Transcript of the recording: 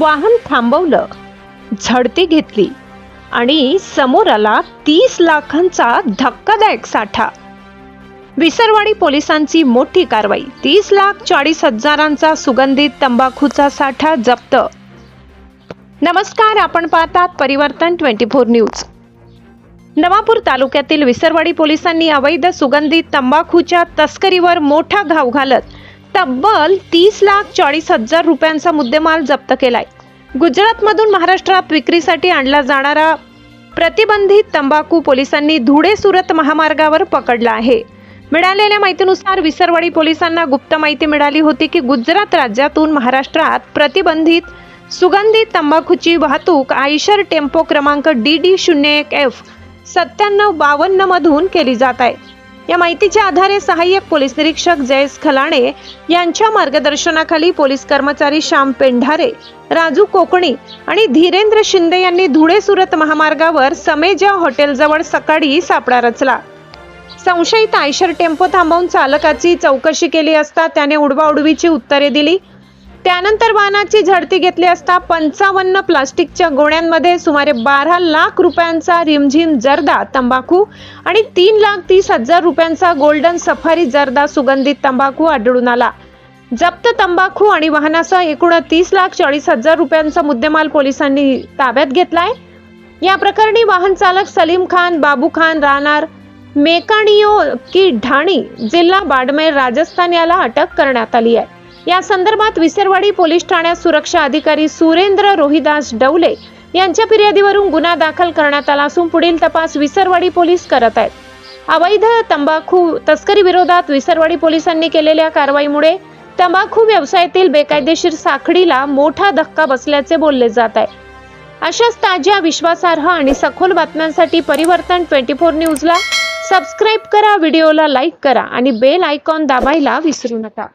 वाहन थांबवलं, झडती घेतली आणि समोर आला 30 लाखांचा धक्कादायक साठा। विसरवाडी पोलिसांची मोठी कारवाई। 30,40,000चा सुगंधित तंबाखूचा साठा जप्त। नमस्कार, आपण पाहतात परिवर्तन 24 न्यूज। नवापूर तालुक्यातील विसरवाडी पोलिसांनी अवैध सुगंधित तंबाखूच्या तस्करीवर मोठा घाव घालत तब्बल 30,40,000 रुपयांचा मुद्देमाल जप्त केलाय। गुजरातमधून महाराष्ट्रात विक्रीसाठी आणला जाणारा प्रतिबंधित तंबाखू पोलिसांनी धुळे सुरत महामार्गावर पकडला आहे। मिळालेल्या माहितीनुसार विसरवाडी पोलिसांना गुप्त माहिती मिळाली होती की गुजरात राज्यातून महाराष्ट्रात प्रतिबंधित सुगंधित तंबाखूची वाहतूक आयशर टेम्पो क्रमांक DD01F9752 मधून केली जात आहे। या माहितीच्या आधारे सहाय्यक पोलीस निरीक्षक जयेश खलाणे यांच्या मार्गदर्शनाखाली पोलीस कर्मचारी श्याम पेंढारे, राजू कोकणी आणि धीरेंद्र शिंदे यांनी धुळे सुरत महामार्गावर समेजा हॉटेलजवळ सकाळी सापळा रचला। संशयित आयशर टेम्पो थांबवून चालकाची चौकशी केली असता त्याने उडवाउडवीची उत्तरे दिली। त्यानंतर वाहनाची झडती घेतली असता 55 प्लास्टिकच्या गोण्यांमध्ये सुमारे 12 लाख रुपयांचा रिमझिम जर्दा तंबाखू आणि 3,30,000 रुपयांचा गोल्डन सफारी जर्दा सुगंधित तंबाखू आढळून आला। जप्त तंबाखू आणि वाहनासह एकूण 30,40,000 रुपयांचा मुद्देमाल पोलिसांनी ताब्यात घेतलाय। या प्रकरणी वाहन चालक सलीम खान, बाबू खान राहणार मेकानियो की ढाणी, जिल्हा बाडमेर, राजस्थान याला अटक करण्यात आली आहे। या संदर्भात विसरवाडी पोलीस ठाण्यात सुरक्षा अधिकारी सुरेंद्र रोहिदास डवले यांच्या फिर्यादीवरून गुन्हा दाखल करण्यात आला असून पुढील तपास विसरवाडी पोलीस करत आहेत। अवैध तंबाखू तस्करी विरोधात विसरवाडी पोलिसांनी केलेल्या कारवाईमुळे तंबाखू व्यवसायातील बेकायदेशीर साखळीला मोठा धक्का बसल्याचे बोलले जात आहे। अशाच ताज्या, विश्वासार्ह आणि सखोल बातम्यांसाठी परिवर्तन 24 न्यूजला सबस्क्राइब करा, व्हिडिओला लाईक करा आणि बेल आयकॉन दाबायला विसरू नका।